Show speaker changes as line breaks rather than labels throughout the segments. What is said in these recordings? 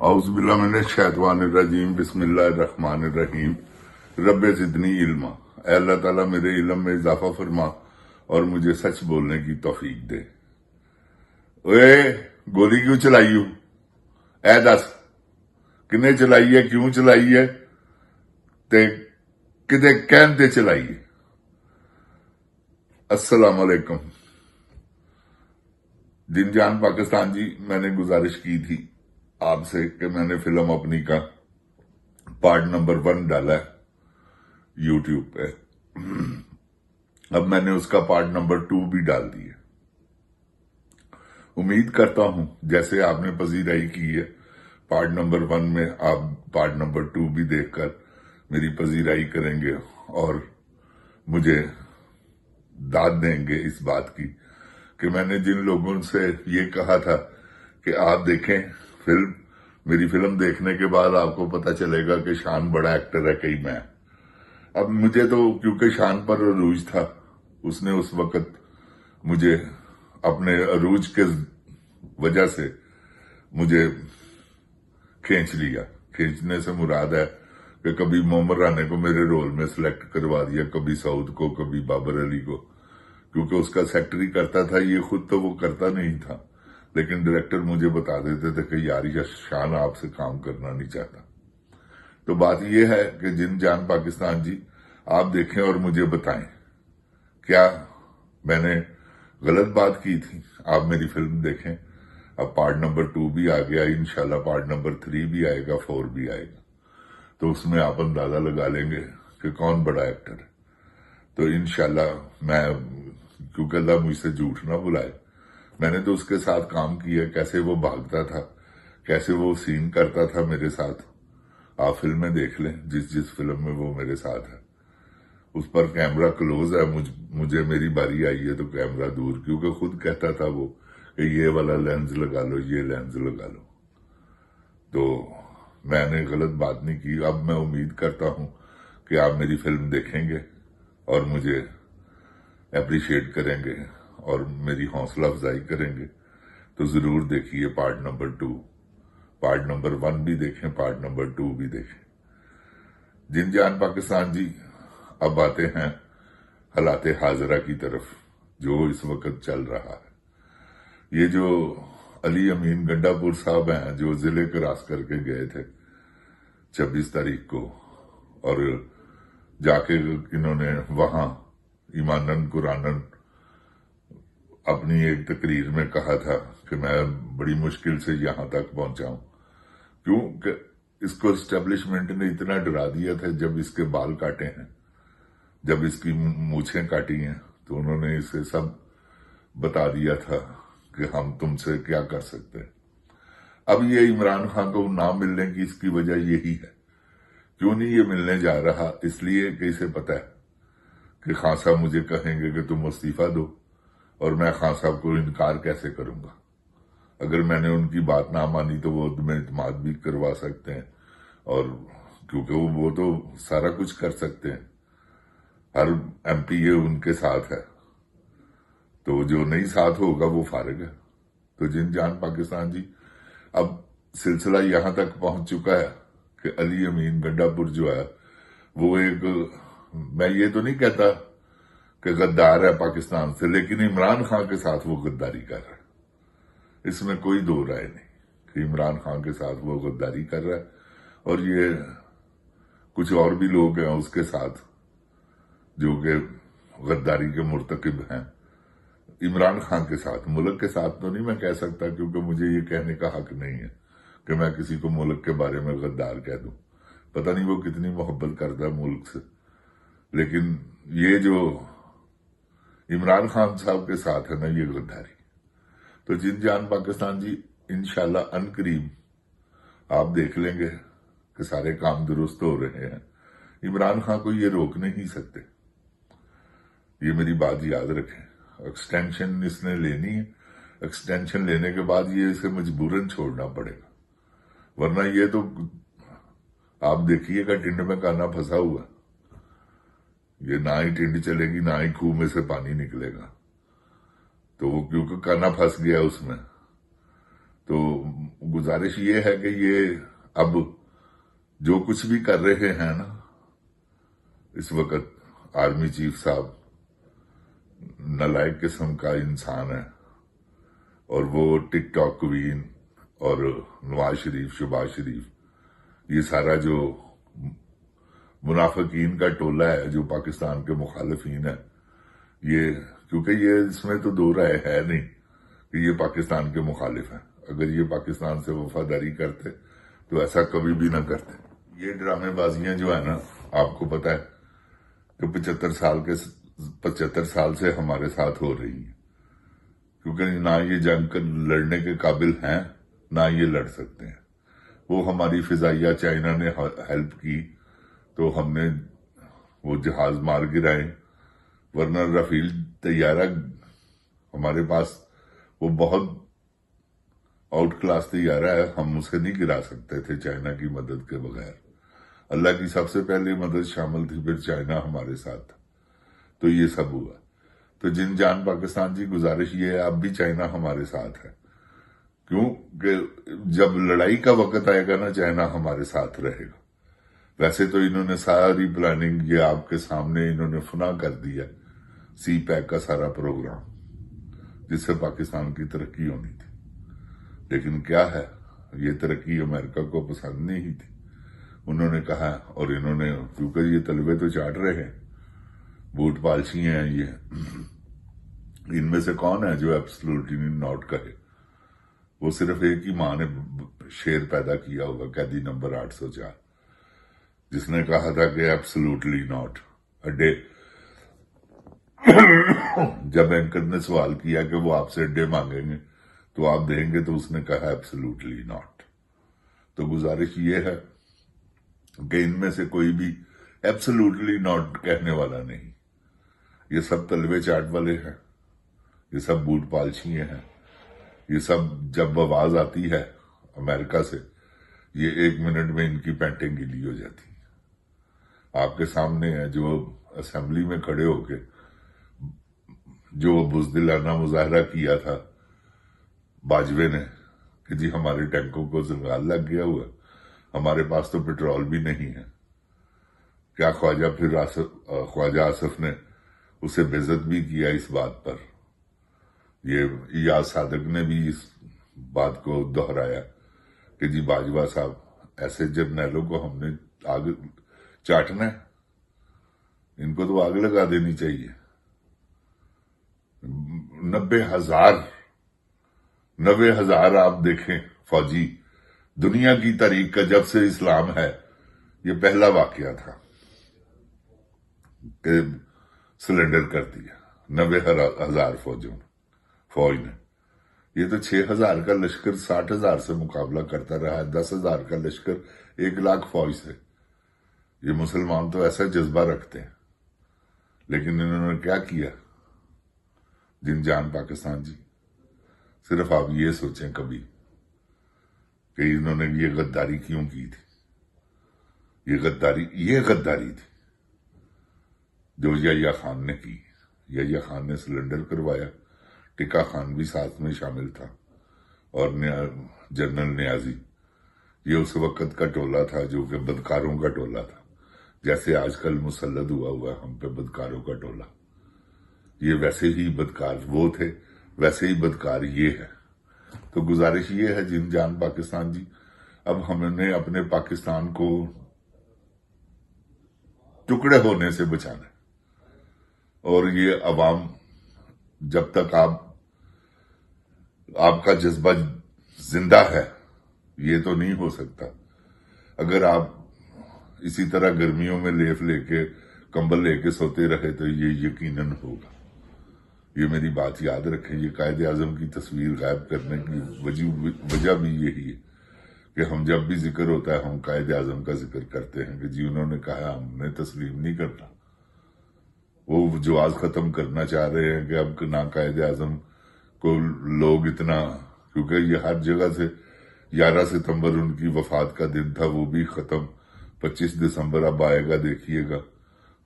اعوذ باللہ من الشیطان الرجیم بسم اللہ الرحمن الرحیم رب زدنی علما۔ اے اللہ تعالیٰ میرے علم میں اضافہ فرما اور مجھے سچ بولنے کی توفیق دے۔ اوے گولی کیوں چلائی ہو؟ اے دس کنے چلائی ہے، کیوں چلائی ہے تے کدے کہن تے چلائی ہے؟ السلام علیکم۔ دن جان پاکستان جی، میں نے گزارش کی تھی آپ سے کہ میں نے فلم اپنی کا پارٹ نمبر 1 ڈالا ہے یوٹیوب پہ۔ اب میں نے اس کا پارٹ نمبر 2 بھی ڈال دی ہے۔ امید کرتا ہوں جیسے آپ نے پذیرائی کی ہے پارٹ نمبر 1 میں، آپ پارٹ نمبر 2 بھی دیکھ کر میری پذیرائی کریں گے اور مجھے داد دیں گے اس بات کی کہ میں نے جن لوگوں سے یہ کہا تھا کہ آپ دیکھیں فلم، میری فلم دیکھنے کے بعد آپ کو پتا چلے گا کہ شان بڑا ایکٹر ہے کئی میں۔ اب مجھے تو کیونکہ شان پر عروج تھا، اس نے اس وقت مجھے اپنے عروج کے وجہ سے مجھے کھینچ لیا۔ کھینچنے سے مراد ہے کہ کبھی محمد رانے کو میرے رول میں سلیکٹ کروا دیا، کبھی سعود کو، کبھی بابر علی کو، کیونکہ اس کا سیکٹری کرتا تھا، یہ خود تو وہ کرتا نہیں تھا، لیکن ڈائریکٹر مجھے بتا دیتے تھے کہ یار یہ شان آپ سے کام کرنا نہیں چاہتا۔ تو بات یہ ہے کہ جن جان پاکستان جی، آپ دیکھیں اور مجھے بتائیں کیا میں نے غلط بات کی تھی۔ آپ میری فلم دیکھیں، اب پارٹ نمبر 2 بھی آ گیا، انشاءاللہ پارٹ نمبر 3 بھی آئے گا، 4 بھی آئے گا، تو اس میں آپ اندازہ لگا لیں گے کہ کون بڑا ایکٹر ہے۔ تو انشاءاللہ میں، کیونکہ اللہ مجھ سے جھوٹ نہ بلائے، میں نے تو اس کے ساتھ کام کیا، کیسے وہ بھاگتا تھا، کیسے وہ سین کرتا تھا میرے ساتھ۔ آپ فلمیں دیکھ لیں، جس فلم میں وہ میرے ساتھ ہے اس پر کیمرہ کلوز ہے، مجھے میری باری آئی ہے تو کیمرہ دور، کیونکہ خود کہتا تھا وہ کہ یہ والا لینز لگا لو، یہ لینز لگا لو۔ تو میں نے غلط بات نہیں کی۔ اب میں امید کرتا ہوں کہ آپ میری فلم دیکھیں گے اور مجھے اپریشیٹ کریں گے اور میری حوصلہ افزائی کریں گے، تو ضرور دیکھیے پارٹ نمبر 2۔ پارٹ نمبر 1 بھی دیکھیں، پارٹ نمبر 2 بھی دیکھیں۔ جن جان پاکستان جی، اب آتے ہیں حالات حاضرہ کی طرف جو اس وقت چل رہا ہے۔ یہ جو علی امین گنڈا پور صاحب ہیں، جو ضلع کراس کر کے گئے تھے 26 تاریخ کو، اور جا کے انہوں نے وہاں ایمانن قرآنن اپنی ایک تقریر میں کہا تھا کہ میں بڑی مشکل سے یہاں تک پہنچا ہوں، کیونکہ اس کو اسٹیبلشمنٹ نے اتنا ڈرا دیا تھا۔ جب اس کے بال کاٹے ہیں، جب اس کی مونچھیں کاٹی ہیں، تو انہوں نے اسے سب بتا دیا تھا کہ ہم تم سے کیا کر سکتے ہیں۔ اب یہ عمران خان کو نہ ملنے کی اس کی وجہ یہی ہے۔ کیوں نہیں یہ ملنے جا رہا؟ اس لیے کہ اسے پتا ہے کہ خان صاحب مجھے کہیں گے کہ تم استعفیٰ دو، اور میں خان صاحب کو انکار کیسے کروں گا؟ اگر میں نے ان کی بات نہ مانی تو وہ تمہیں اعتماد بھی کروا سکتے ہیں، اور کیونکہ وہ تو سارا کچھ کر سکتے ہیں، ہر ایم پی اے ان کے ساتھ ہے، تو جو نہیں ساتھ ہوگا وہ فارغ ہے۔ تو جن جان پاکستان جی، اب سلسلہ یہاں تک پہنچ چکا ہے کہ علی امین گنڈا پور جو ہے وہ ایک، میں یہ تو نہیں کہتا کہ غدار ہے پاکستان سے، لیکن عمران خان کے ساتھ وہ غداری کر رہا ہے۔ اس میں کوئی دو رائے نہیں کہ عمران خان کے ساتھ وہ غداری کر رہا ہے، اور یہ کچھ اور بھی لوگ ہیں اس کے ساتھ جو کہ غداری کے مرتکب ہیں عمران خان کے ساتھ۔ ملک کے ساتھ تو نہیں میں کہہ سکتا، کیونکہ مجھے یہ کہنے کا حق نہیں ہے کہ میں کسی کو ملک کے بارے میں غدار کہہ دوں۔ پتہ نہیں وہ کتنی محبت کرتا ہے ملک سے، لیکن یہ جو عمران خان صاحب کے ساتھ ہے نا، یہ غداری۔ تو جن جان پاکستان جی، انشاءاللہ ان قریب آپ دیکھ لیں گے کہ سارے کام درست ہو رہے ہیں۔ عمران خان کو یہ روک نہیں سکتے، یہ میری بات یاد رکھیں۔ ایکسٹینشن اس نے لینی ہے، ایکسٹینشن لینے کے بعد یہ اسے مجبوراً چھوڑنا پڑے گا، ورنہ یہ تو آپ دیکھیے گا ٹنڈ میں کانا پھنسا ہوا، یہ نہ ہی ٹنڈ چلے گی، نہ ہی خوہ میں سے پانی نکلے گا، تو وہ کیونکہ کانا پھنس گیا اس میں، تو گزارش یہ ہے کہ یہ اب جو کچھ بھی کر رہے ہیں نا اس وقت آرمی چیف صاحب نالائق قسم کا انسان ہے، اور وہ ٹک ٹاک کوین اور نواز شریف، شہباز شریف، یہ سارا جو منافقین کا ٹولہ ہے جو پاکستان کے مخالفین ہے، یہ کیونکہ یہ اس میں تو دو رائے ہے نہیں کہ یہ پاکستان کے مخالف ہیں۔ اگر یہ پاکستان سے وفاداری کرتے تو ایسا کبھی بھی نہ کرتے۔ یہ ڈرامے بازیاں جو ہے نا، آپ کو پتا ہے کہ 75 سال سے ہمارے ساتھ ہو رہی ہیں، کیونکہ نہ یہ جنگ لڑنے کے قابل ہیں نہ یہ لڑ سکتے ہیں۔ وہ ہماری فضائیہ چائنا نے ہیلپ کی تو ہم نے وہ جہاز مار گرائے، ورنہ رافیل طیارہ ہمارے پاس وہ بہت آؤٹ کلاس طیارہ ہے، ہم اسے نہیں گرا سکتے تھے چائنا کی مدد کے بغیر۔ اللہ کی سب سے پہلے مدد شامل تھی، پھر چائنا ہمارے ساتھ تھا، تو یہ سب ہوا۔ تو جن جان پاکستان جی، گزارش یہ ہے اب بھی چائنا ہمارے ساتھ ہے، کیوں کہ جب لڑائی کا وقت آئے گا نا چائنا ہمارے ساتھ رہے گا۔ ویسے تو انہوں نے ساری پلاننگ یہ آپ کے سامنے انہوں نے فنا کر دیا، سی پیک کا سارا پروگرام جس سے پاکستان کی ترقی ہونی تھی، لیکن کیا ہے یہ ترقی امریکہ کو پسند نہیں تھی۔ انہوں نے کہا، اور انہوں نے کیونکہ یہ تلوے تو چاٹ رہے ہیں، بوٹ پالچی ہیں یہ، ان میں سے کون ہے جو ایبسلوٹلی ناٹ کہے؟ وہ صرف ایک ہی ماں نے شیر پیدا کیا ہوگا، قیدی نمبر 804، جس نے کہا تھا کہ ایبسلوٹلی ناٹ اڈے۔ جب اینکر نے سوال کیا کہ وہ آپ سے اڈے مانگیں گے تو آپ دیں گے، تو اس نے کہا ایبسلوٹلی ناٹ۔ تو گزارش یہ ہے کہ ان میں سے کوئی بھی ایبسلوٹلی ناٹ کہنے والا نہیں۔ یہ سب تلوے چاٹ والے ہیں، یہ سب بوٹ پالچیے ہیں، یہ سب جب آواز آتی ہے امریکہ سے، یہ 1 منٹ میں ان کی پینٹیں گیلی ہو جاتی ہیں۔ آپ کے سامنے ہے جو اسمبلی میں کھڑے ہو کے جو بزدلانہ مظاہرہ کیا تھا باجوے نے کہ جی ہمارے ٹینکوں کو زنگال لگ گیا ہوا، ہمارے پاس تو پیٹرول بھی نہیں ہے، کیا خواجہ آصف نے اسے بے عزت بھی کیا اس بات پر۔ یہ ایاز صادق نے بھی اس بات کو دہرایا کہ جی باجوہ صاحب، ایسے جرنیلوں کو ہم نے آگ چاٹنا ہے، ان کو تو آگ لگا دینی چاہیے۔ 90,000 آپ دیکھیں فوجی، دنیا کی تاریخ کا جب سے اسلام ہے یہ پہلا واقعہ تھا کہ سلنڈر کر دیا 90,000 فوج نے۔ یہ تو 6,000 کا لشکر 60,000 سے مقابلہ کرتا رہا ہے، 10,000 کا لشکر 1,00,000 فوج سے۔ یہ مسلمان تو ایسا جذبہ رکھتے ہیں، لیکن انہوں نے کیا کیا؟ جن جان پاکستان جی، صرف آپ یہ سوچیں کبھی کہ انہوں نے یہ غداری کیوں کی تھی۔ یہ غداری تھی جو یحییٰ خان نے کی۔ یحییٰ خان نے سلنڈر کروایا، ٹکا خان بھی ساتھ میں شامل تھا، اور جنرل نیازی۔ یہ اس وقت کا ٹولہ تھا جو کہ بدکاروں کا ٹولہ تھا، جیسے آج کل مسلط ہوا ہے ہم پہ بدکاروں کا ٹولہ۔ یہ ویسے ہی بدکار وہ تھے، ویسے ہی بدکار یہ ہے۔ تو گزارش یہ ہے جن جان پاکستان جی، اب ہم نے اپنے پاکستان کو ٹکڑے ہونے سے بچانا ہے، اور یہ عوام جب تک آپ کا جذبہ زندہ ہے یہ تو نہیں ہو سکتا۔ اگر آپ اسی طرح گرمیوں میں لیف لے کے کمبل لے کے سوتے رہے تو یہ یقیناً ہوگا۔ یہ میری بات یاد رکھیں، یہ قائد اعظم کی تصویر غائب کرنے کی وجہ بھی یہی ہے کہ ہم جب بھی ذکر ہوتا ہے ہم قائد اعظم کا ذکر کرتے ہیں کہ جی انہوں نے کہا، ہم نے تسلیم نہیں کرنا۔ وہ جواز ختم کرنا چاہ رہے ہیں کہ اب نہ قائد اعظم کو لوگ اتنا، کیونکہ یہ ہر جگہ سے 11 ستمبر ان کی وفات کا دن تھا، وہ بھی ختم۔ 25 دسمبر اب آئے گا، دیکھیے گا،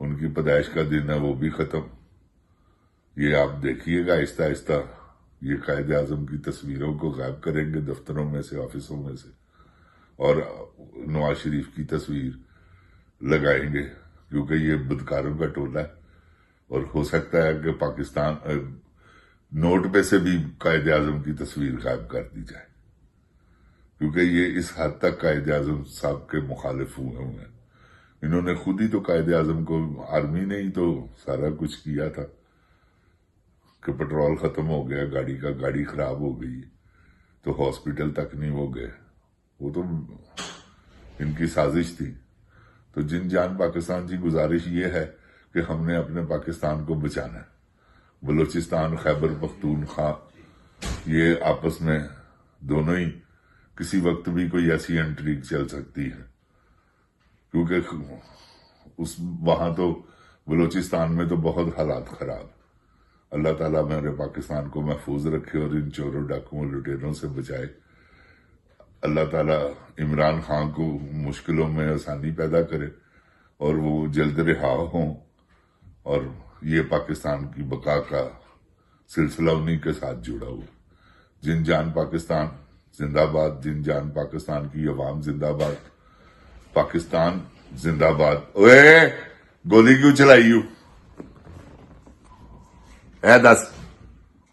ان کی پیدائش کا دن ہے، وہ بھی ختم۔ یہ آپ دیکھیے گا آہستہ آہستہ یہ قائد اعظم کی تصویروں کو غائب کریں گے دفتروں میں سے، آفسوں میں سے، اور نواز شریف کی تصویر لگائیں گے، کیونکہ یہ بدکاروں کا ٹولہ ہے۔ اور ہو سکتا ہے کہ پاکستان نوٹ پہ سے بھی قائد اعظم کی تصویر غائب کر دی جائے، کیونکہ یہ اس حد تک قائد اعظم صاحب کے مخالف ہوئے ہیں۔ انہوں نے خود ہی تو قائد اعظم کو، آرمی نے ہی تو سارا کچھ کیا تھا کہ پٹرول ختم ہو گیا گاڑی خراب ہو گئی تو ہاسپٹل تک نہیں وہ گئے، وہ تو ان کی سازش تھی۔ تو جن جان پاکستان جی، گزارش یہ ہے کہ ہم نے اپنے پاکستان کو بچانا ہے۔ بلوچستان، خیبر پختونخوا، یہ آپس میں دونوں ہی کسی وقت بھی کوئی ایسی انٹریگ چل سکتی ہے، کیونکہ وہاں تو بلوچستان میں تو بہت حالات خراب۔ اللہ تعالیٰ میرے پاکستان کو محفوظ رکھے اور ان چوروں ڈاکوؤں لٹیروں سے بچائے۔ اللہ تعالیٰ عمران خان کو مشکلوں میں آسانی پیدا کرے اور وہ جلد رہا ہوں، اور یہ پاکستان کی بقا کا سلسلہ انہی کے ساتھ جڑا ہوا۔ جن جان پاکستان زندہ باد، جن جان پاکستان کی عوام زندہ باد، پاکستان زندہ باد۔ اوے گولی کیوں چلائی ہو؟ اے دس